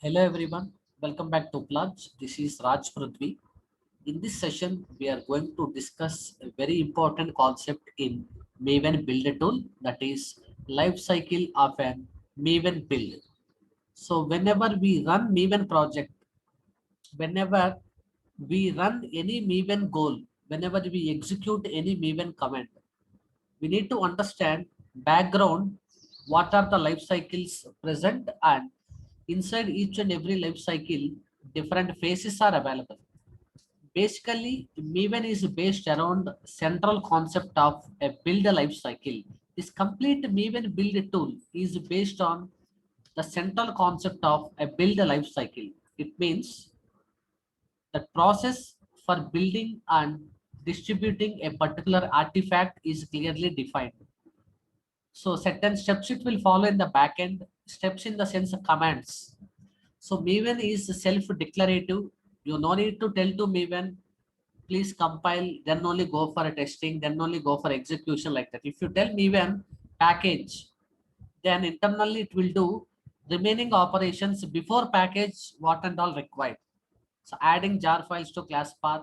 Hello everyone, welcome back to Plunge. This is Raj Prithvi. In this session, we are going to discuss a very important concept in Maven Builder tool, that is life cycle of an Maven build. So whenever we run Maven project, whenever we run any Maven goal, whenever we execute any Maven command, we need to understand background, what are the life cycles present, and inside each and every life cycle different phases are available. Basically, Maven is based around central concept of a build life cycle. This complete Maven build tool is based on the central concept of a build life cycle. It means the process for building and distributing a particular artifact is clearly defined. So certain steps it will follow in the backend, steps in the sense of commands. So Maven is self-declarative. You no need to tell to Maven, please compile, then only go for a testing, then only go for execution like that. If you tell Maven package, then internally it will do remaining operations before package, what and all required. So adding jar files to class path,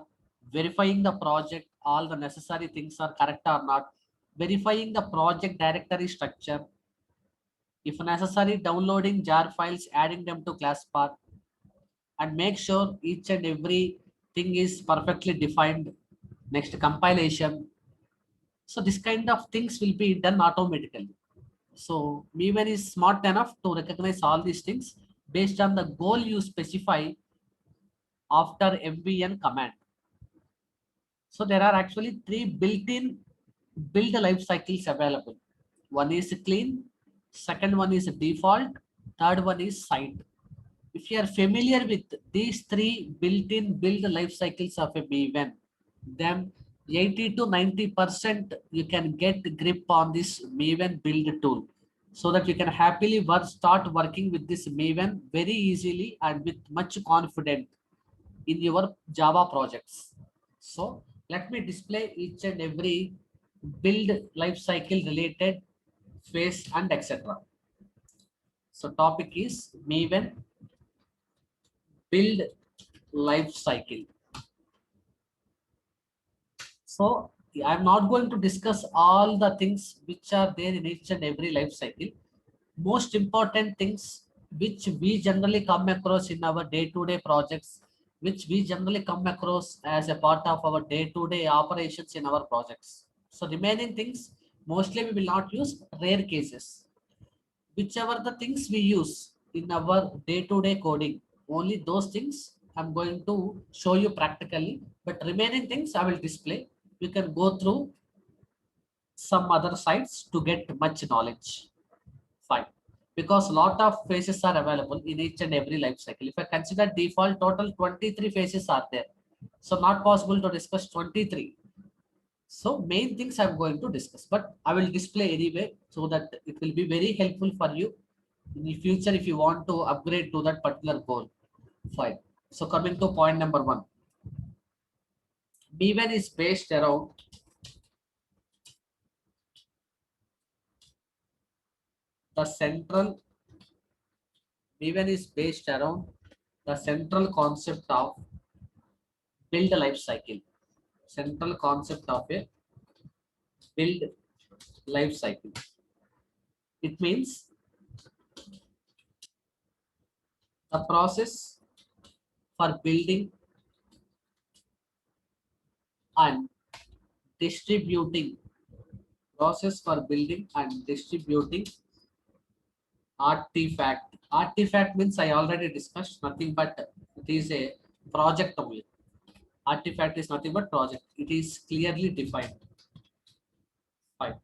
verifying the project, all the necessary things are correct or not, verifying the project directory structure, if necessary, downloading jar files, adding them to class path, and make sure each and every thing is perfectly defined. Next, compilation. So this kind of things will be done automatically. So Maven is smart enough to recognize all these things based on the goal you specify after MVN command. So there are actually three built-in build life cycles available. One is clean, second one is default, third one is site. If you are familiar with these three built-in build life cycles of a Maven, then 80 to 90% you can get grip on this Maven build tool, so that you can happily start working with this Maven very easily and with much confidence in your Java projects. So let me display each and every build life cycle related phase and etc. So topic is Maven build life cycle. So I'm not going to discuss all the things which are there in each and every life cycle. Most important things which we generally come across in our day-to-day projects, which we generally come across as a part of our day-to-day operations in our projects. So remaining things, mostly we will not use, rare cases. Whichever the things we use in our day-to-day coding, only those things I'm going to show you practically, but remaining things I will display. You can go through some other sites to get much knowledge. Fine. Because lot of phases are available in each and every life cycle. If I consider default, total 23 phases are there. So not possible to discuss 23. So main things I'm going to discuss, but I will display anyway so that it will be very helpful for you in the future if you want to upgrade to that particular goal. Fine. So coming to point number one, Maven is based around the central. Maven is based around the central concept of build life cycle. Central concept of a build life cycle. It means the process for building and distributing process for building and distributing artifact. Artifact means I already discussed, nothing but it is a project only. Artifact is nothing but project. It is clearly defined. Fine.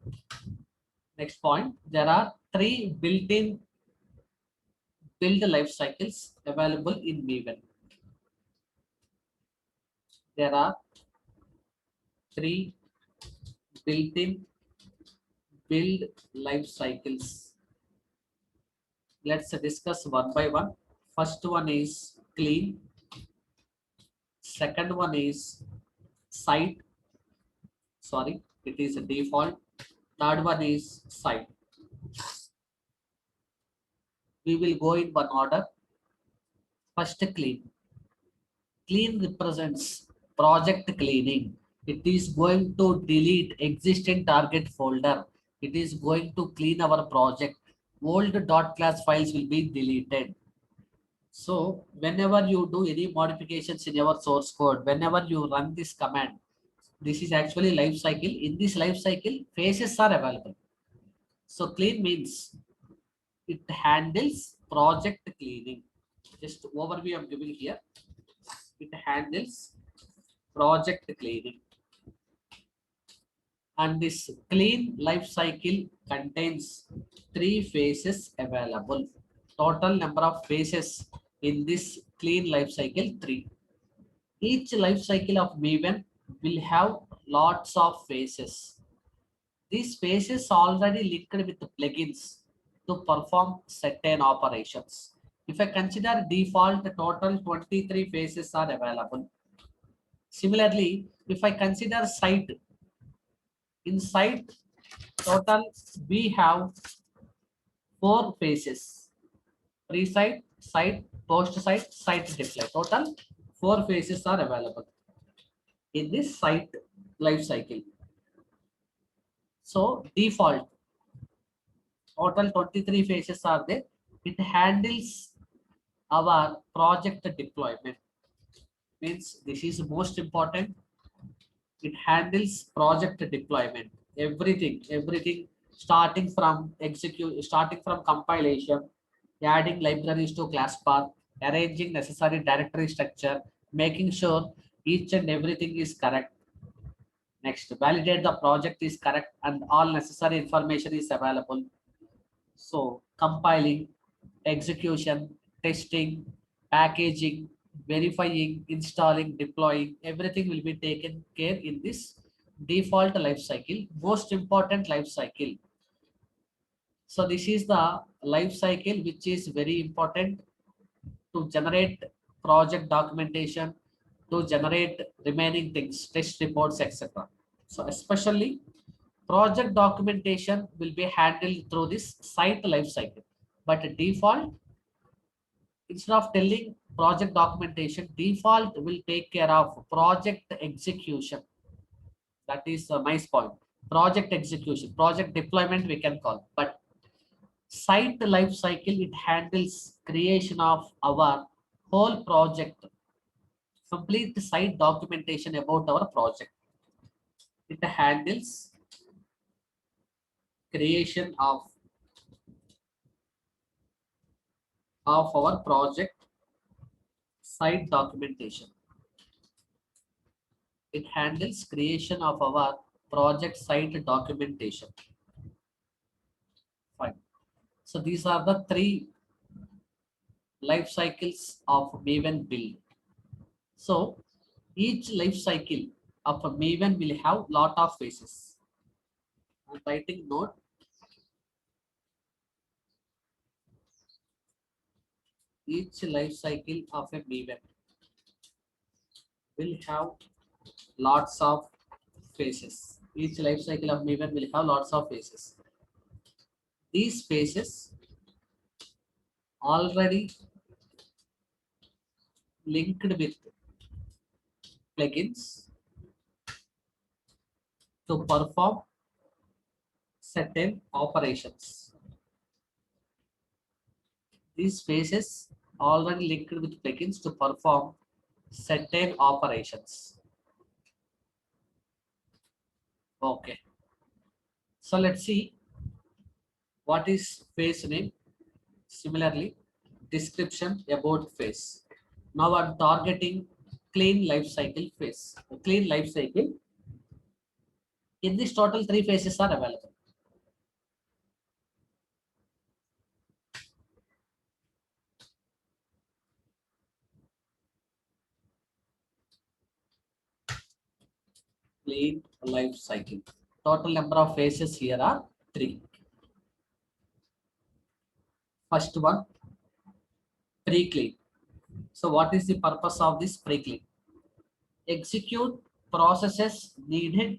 Next point, there are three built-in build life cycles available in Maven. There are three built-in build life cycles. Let's discuss one by one. First one is clean. Second one is site. Sorry, it is a default. Third one is site. We will go in one order. First, clean. Clean represents project cleaning. It is going to delete existing target folder. It is going to clean our project. Old .class files will be deleted. So whenever you do any modifications in your source code, whenever you run this command, this is actually life cycle. In this life cycle, phases are available. So clean means it handles project cleaning. Just overview I'm giving here. It handles project cleaning. And this clean life cycle contains three phases available. Total number of phases in this clean life cycle, three. Each life cycle of Maven will have lots of phases. These phases already linked with the plugins to perform certain operations. If I consider default, total 23 phases are available. Similarly, if I consider site, in site total we have four phases: pre-site, site, post-site, site deploy. Total four phases are available in this site life cycle. So default total 23 phases are there. It handles our project deployment. Means this is most important. It handles project deployment. Everything starting from compilation, adding libraries to class path, arranging necessary directory structure, making sure each and everything is correct. Next, validate the project is correct and all necessary information is available. So compiling, execution, testing, packaging, verifying, installing, deploying, everything will be taken care in this default life cycle, most important life cycle. So this is the life cycle which is very important to generate project documentation, to generate remaining things, test reports, etc. So especially project documentation will be handled through this site lifecycle. But default, instead of telling project documentation, default will take care of project execution. That is a nice point. Project execution, project deployment we can call. But site lifecycle, it handles creation of our whole project, complete site documentation about our project. It handles creation of our project site documentation. It handles creation of our project site documentation. Fine. So these are the three life cycles of Maven build. So each life cycle of a Maven will have lot of phases. I'm writing note. Each life cycle of a Maven will have lots of phases. Each life cycle of Maven will have lots of phases. These phases already linked with plugins to perform certain operations. These phases already linked with plugins to perform certain operations. Okay. So let's see what is phase name. Similarly, description about phase. Now I'm targeting clean life cycle phase. A clean life cycle. In this total, three phases are available. Clean life cycle. Total number of phases here are three. First one, pre-clean. So what is the purpose of this pre-clean? Execute processes needed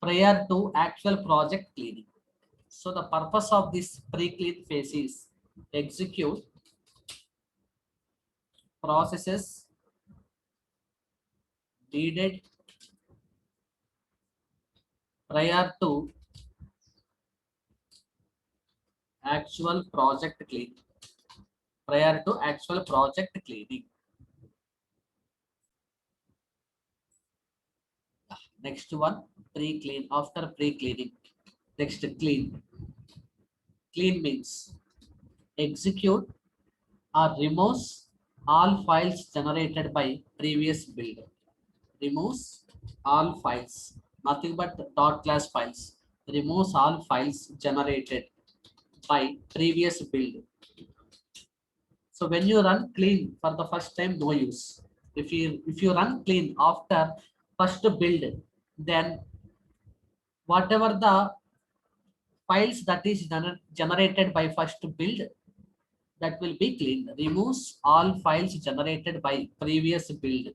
prior to actual project cleaning. So the purpose of this pre-clean phase is execute processes needed prior to actual project cleaning. Prior to actual project cleaning. Next one, pre-clean. After pre-cleaning. Next, clean. Clean means execute or removes all files generated by previous build. Removes all files, nothing but dot class files. Removes all files generated by previous build. So when you run clean for the first time, no use. If you run clean after first build, then whatever the files that is generated by first build, that will be cleaned. Removes all files generated by previous build.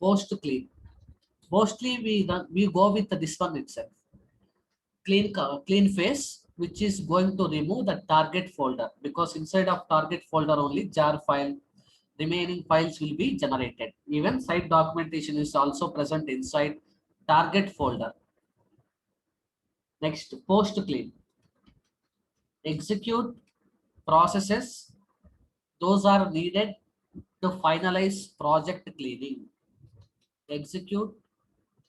Post clean. Mostly we go with this one itself. Clean face, which is going to remove the target folder, because inside of target folder only jar file, remaining files will be generated. Even site documentation is also present inside target folder. Next, post clean. Execute processes. Those are needed to finalize project cleaning. Execute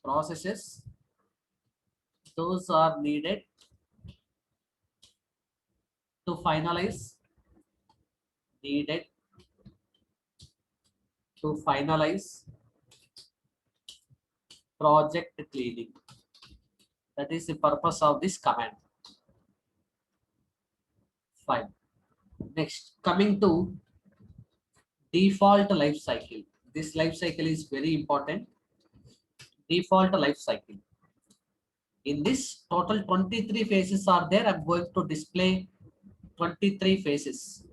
processes. Those are needed to finalize. Needed to finalize project cleaning. That is the purpose of this command. Fine. Next, coming to default life cycle. This life cycle is very important. Default life cycle. In this, total 23 phases are there. I'm going to display 23 phases.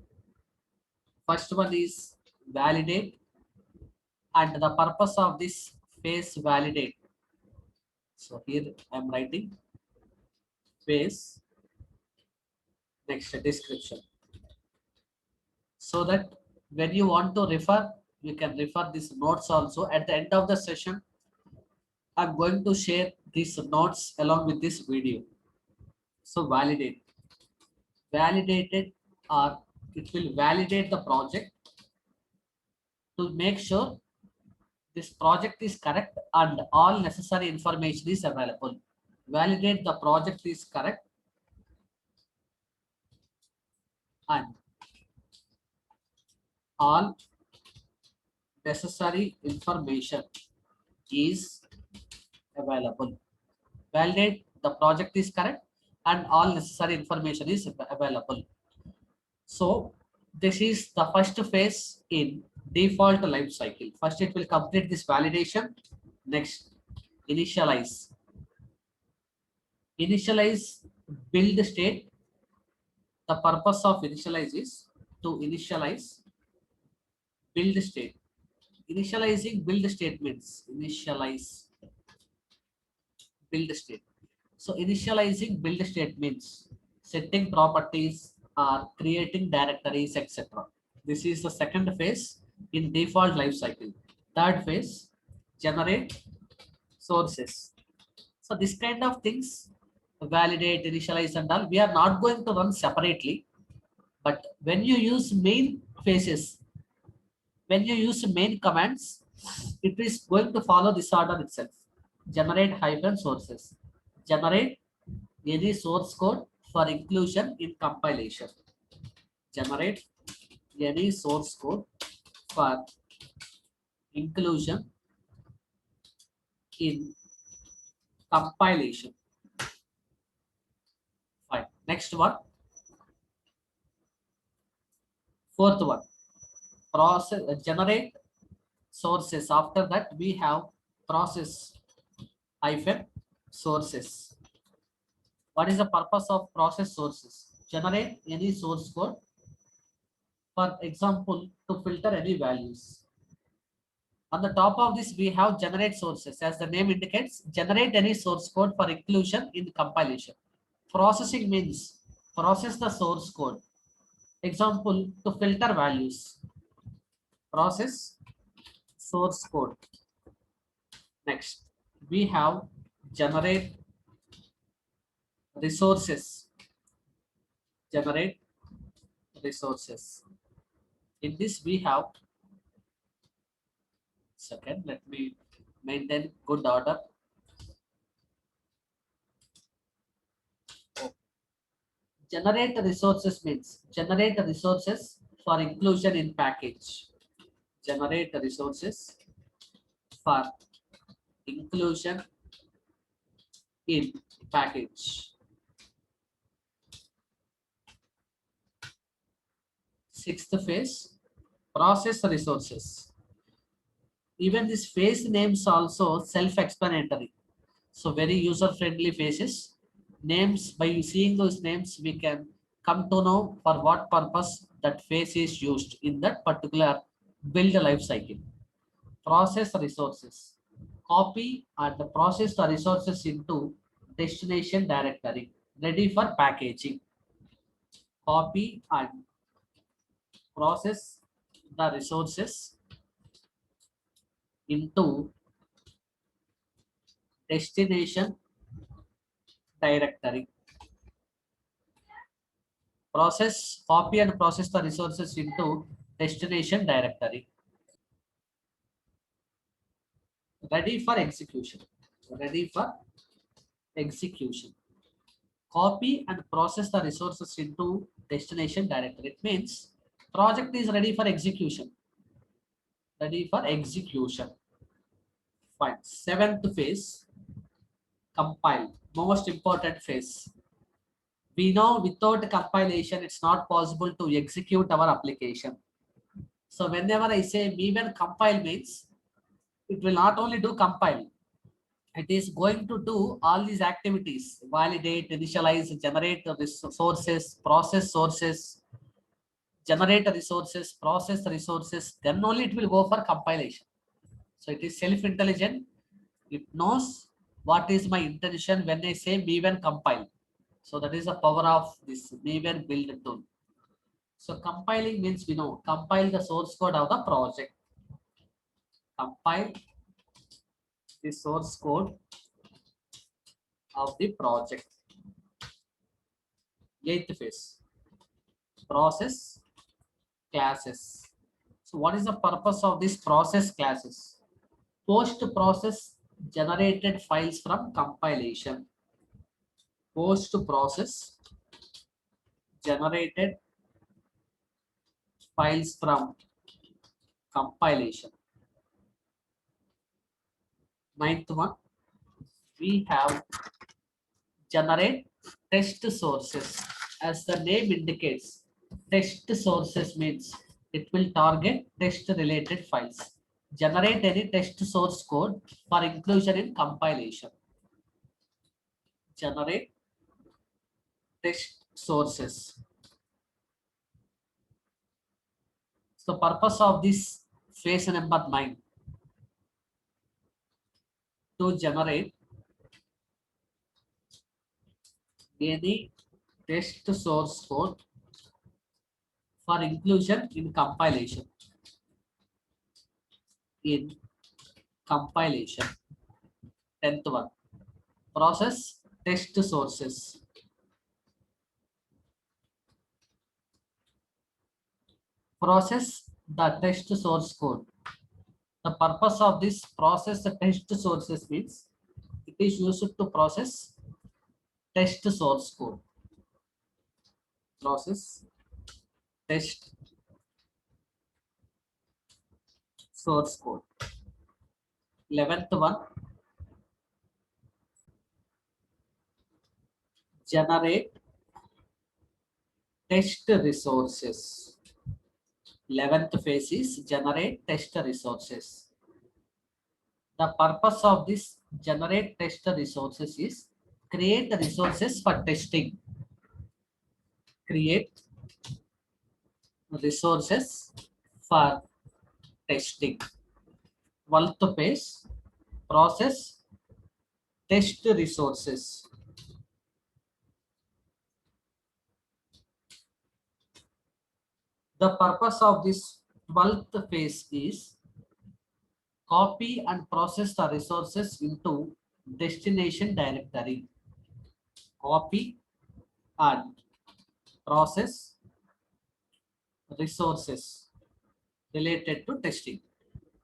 First one is validate, and the purpose of this phase validate. So here I'm writing phase, next description, so that when you want to refer, you can refer these notes also. At the end of the session, I'm going to share these notes along with this video. So validate. Validated, or it will validate the project to make sure this project is correct and all necessary information is available. Validate the project is correct and all necessary information is available. Validate the project is correct and all necessary information is available. So this is the first phase in default life cycle. First, it will complete this validation. Next, initialize. Initialize build state. The purpose of initialize is to initialize build state. Initializing build statements. Initialize build state. So initializing build statements, setting properties or creating directories, etc. This is the second phase in default lifecycle. Third phase, generate sources. So this kind of things, validate, initialize and all, we are not going to run separately. But when you use main phases, when you use main commands, it is going to follow this order itself. Generate hyphen sources. Generate any source code for inclusion in compilation. Generate any source code for inclusion in compilation. Fine. Next one. Fourth one. Process generate sources. After that, we have process hyphen sources. What is the purpose of process sources? Generate any source code, for example, to filter any values. On the top of this, we have generate sources. As the name indicates, generate any source code for inclusion in compilation. Processing means process the source code. Example, to filter values. process source code. Next, we have generate resources. Generate resources. In this, we have second. Let me maintain good order. Generate resources means generate resources for inclusion in package. Generate resources for inclusion in package. Sixth phase, process resources. Even this phase names also self-explanatory. So very user-friendly phases. Names, by seeing those names, we can come to know for what purpose that phase is used in that particular build life cycle. Process resources. Copy and process the resources into destination directory ready for packaging. Copy and process the resources into destination directory. Copy and process the resources into destination directory. Ready for execution. Ready for execution. Copy and process the resources into destination directory. It means project is ready for execution. Ready for execution. Fine. Seventh phase, compile. Most important phase. We know without compilation, it's not possible to execute our application. So whenever I say even compile means, it will not only do compile, it is going to do all these activities: validate, initialize, generate the sources, process sources, generate the resources, process the resources, then only it will go for compilation. So it is self-intelligent. It knows what is my intention when I say Maven compile. So that is the power of this Maven build tool. So compiling means we know compile the source code of the project. Compile the source code of the project. Eighth phase, process classes. So what is the purpose of this process classes? Post process generated files from compilation. Post process generated files from compilation. Ninth one, we have generate test sources. As the name indicates, test sources means it will target test related files. Generate any test source code for inclusion in compilation. Generate test sources. So purpose of this phase number 9, to generate any test source code for inclusion in compilation. In compilation. 10th one, process test sources. Process the test source code. The purpose of this process the test sources means it is used to process test source code. Process test source code. 11th one, generate test resources. 11th phase is generate test resources. The purpose of this generate test resources is create the resources for testing. Create resources for testing. 12th phase, process test resources. The purpose of this 12th phase is copy and process the resources into destination directory. Copy and process resources related to testing.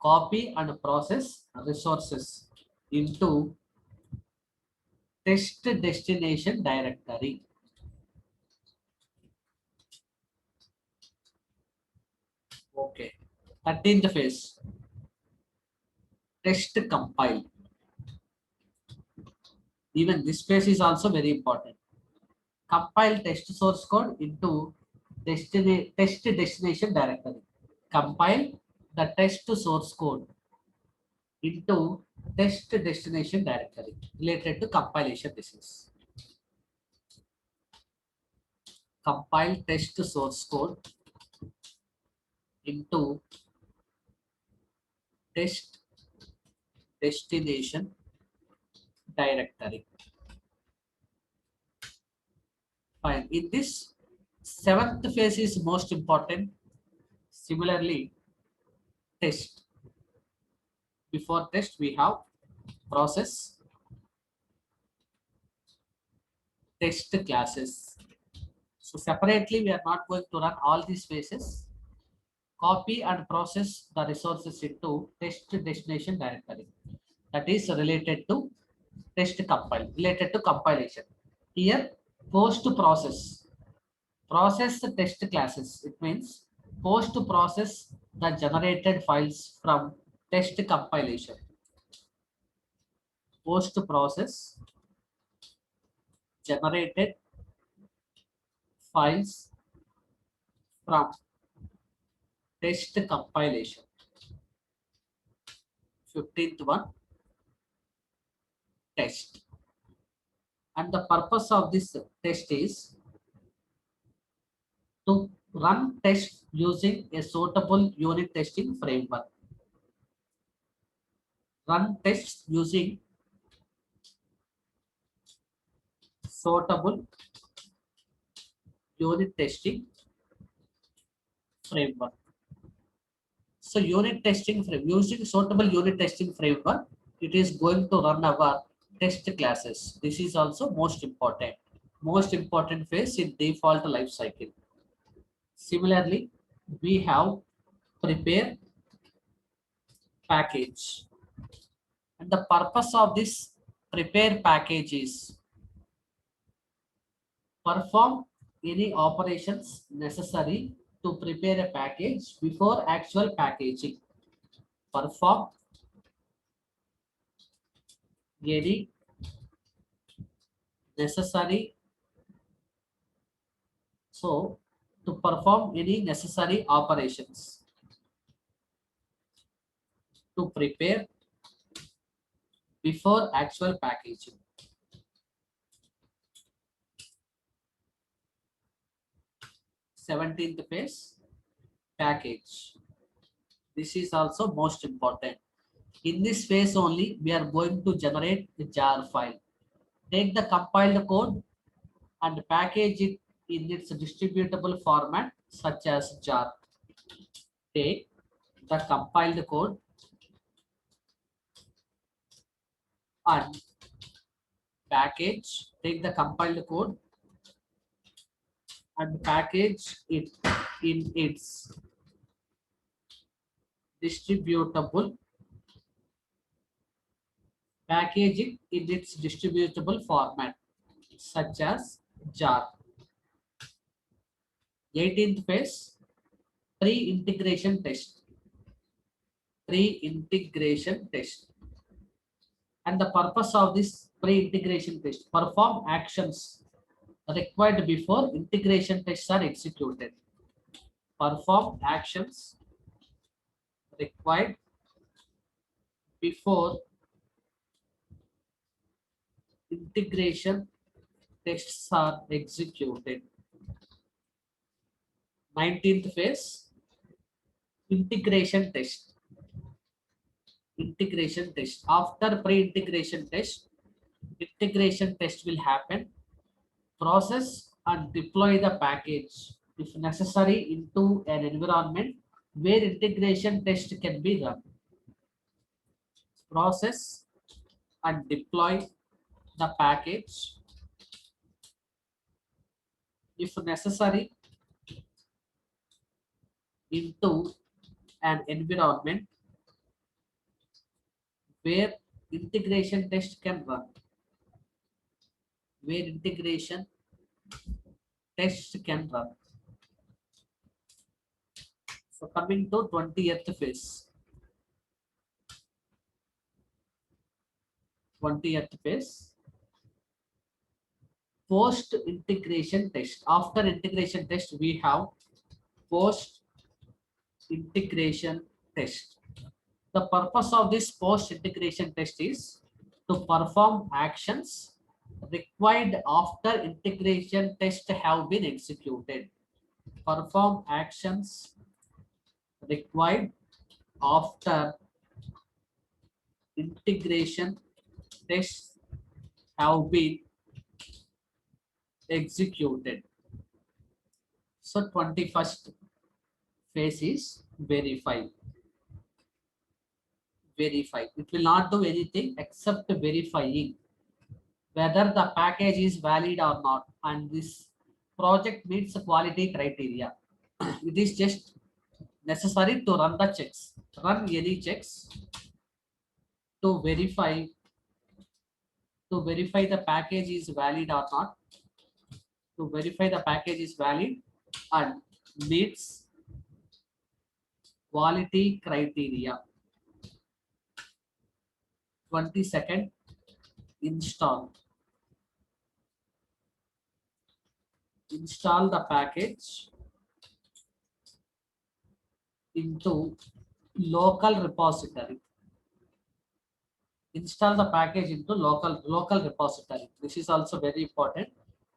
Copy and process resources into test destination directory. Okay. 13th phase, test compile. Even this phase is also very important. Compile test source code into test destination directory. Compile the test source code into test destination directory related to compilation. This is compile test source code into test destination directory. Fine. In this, seventh phase is most important. Similarly, test. Before test, we have process, test classes. So separately, we are not going to run all these phases. Copy and process the resources into test destination directory. That is related to test compile, related to compilation. Here, post process. Process the test classes. It means post process the generated files from test compilation. Post process generated files from test compilation. 15th one, test. And the purpose of this test is to run tests using a suitable unit testing framework. Run tests using suitable unit testing framework. So unit testing using suitable unit testing framework, it is going to run our test classes. This is also most important. Most important phase in default life cycle. Similarly, we have prepare package. And the purpose of this prepare package is perform any operations necessary to prepare a package before actual packaging. Perform any necessary, so to perform any necessary operations to prepare before actual packaging. 17th phase, package. This is also most important. In this phase only, we are going to generate a jar file. Take the compiled code and package it in its distributable format such as jar. Take the compiled code and take the compiled code and package it in its distributable format such as jar. 18th phase, pre-integration test. Pre-integration test. And the purpose of this pre-integration test, perform actions required before integration tests are executed. Perform actions required before integration tests are executed. 19th phase, integration test. Integration test. After pre-integration test, integration test will happen. Process and deploy the package if necessary into an environment where integration test can be run. Process and deploy the package if necessary into an environment where integration test can run. Where integration test can run. So coming to 20th phase. 20th phase. Post integration test. After integration test, we have post integration test. The purpose of this post integration test is to perform actions required after integration test have been executed. Perform actions required after integration tests have been executed. So 21st phase is verify. Verify. It will not do anything except verifying whether the package is valid or not, and this project meets the quality criteria. It is just necessary to run the checks. Run any checks to verify the package is valid or not. To verify the package is valid and meets quality criteria. 22nd, install. Install the package into local repository. Install the package into local repository. This is also very important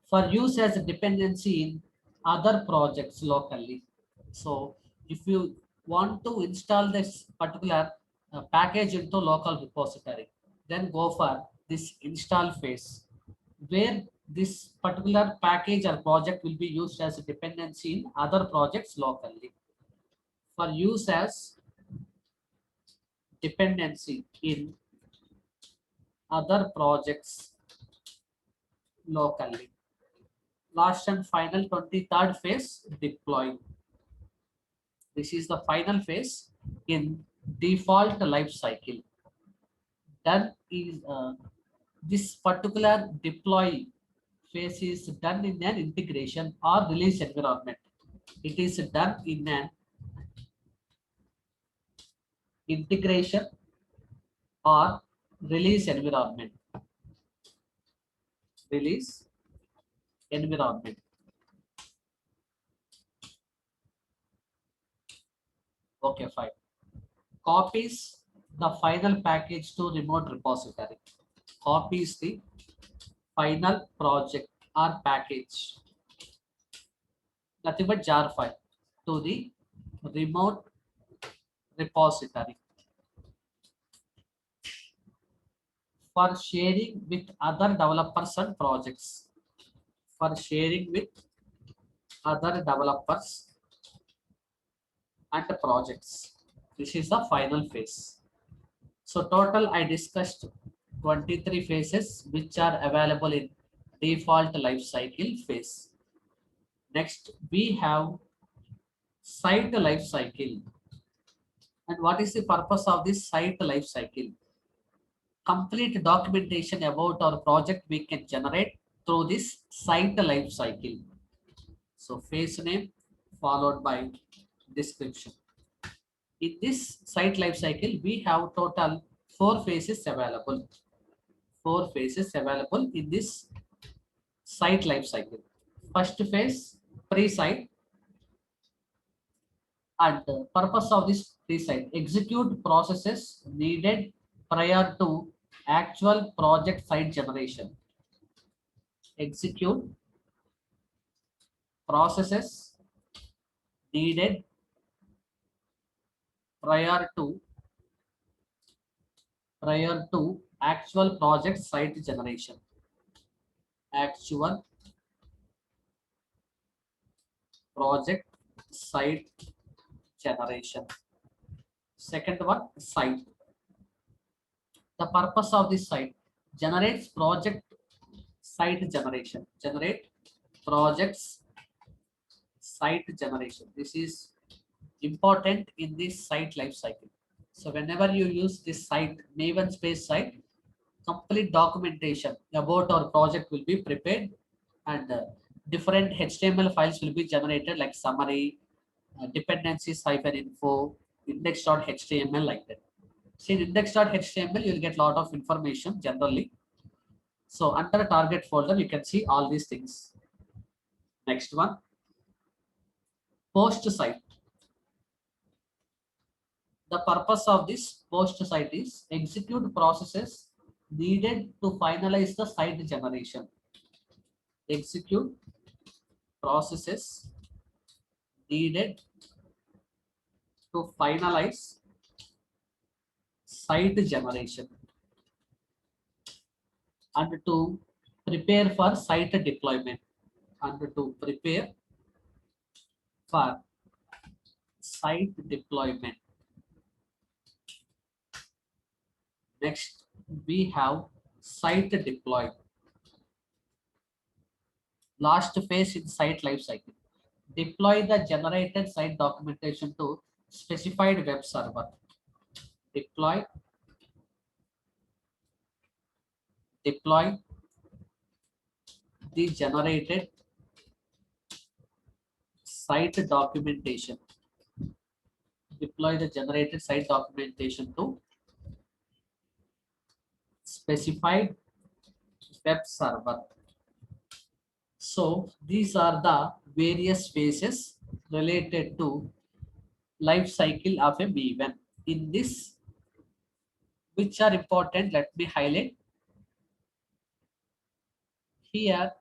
for use as a dependency in other projects locally. So if you want to install this particular package into local repository, then go for this install phase, where this particular package or project will be used as a dependency in other projects locally. For use as dependency in other projects locally. Last and final 23rd phase, deploy. This is the final phase in default life cycle. Done is this particular deploy phase is done in an integration or release environment. It is done in an integration or release environment. Release environment. Okay, fine. Copies the final package to remote repository. Copies the final project or package, nothing but jar file, to the remote repository for sharing with other developers and projects. For sharing with other developers and projects. This is the final phase. So total I discussed 23 phases which are available in default life cycle phase. Next we have site life cycle. And what is the purpose of this site life cycle? Complete documentation about our project we can generate through this site life cycle. So phase name followed by description. In this site life cycle, we have total 4 phases available. 4 phases available in this site life cycle. First phase, pre-site, and the purpose of this pre-site, execute processes needed prior to actual project site generation. Execute processes needed prior to actual project site generation. Actual project site generation. Second one, site. The purpose of this site generates project site generation. Generate projects site generation. This is important in this site life cycle. So whenever you use this site, Maven Space site, complete documentation about our project will be prepared, and different HTML files will be generated like summary, dependencies info, index.html like that. See, in index.html, you'll get a lot of information generally. So under target folder, you can see all these things. Next one, post site. The purpose of this post site is execute processes needed to finalize the site generation. Execute processes needed to finalize site generation and to prepare for site deployment. And to prepare for site deployment. Next, we have site deploy. Last phase in site lifecycle. Deploy the generated site documentation to specified web server. Deploy the generated site documentation. Deploy the generated site documentation to specified web server. So these are the various phases related to life cycle of a Maven. In this, which are important, let me highlight here.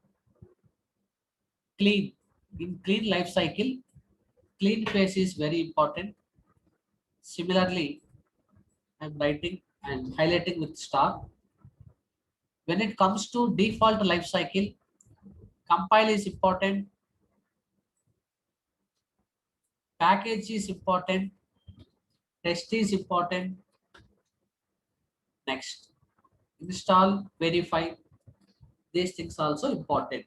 Clean. In clean life cycle, clean phase is very important. Similarly, I'm writing and highlighting with star. When it comes to default life cycle, compile is important, package is important, test is important. Next, install, verify. These things also important.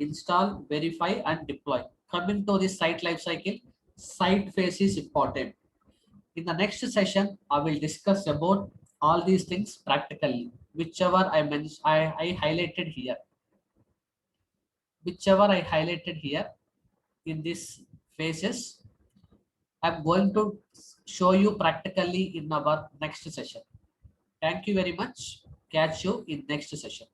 Install, verify, and deploy. Coming to the site life cycle, site phase is important. In the next session, I will discuss about all these things practically, whichever I mentioned, I highlighted here. Whichever I highlighted here in these phases, I'm going to show you practically in our next session. Thank you very much. Catch you in next session.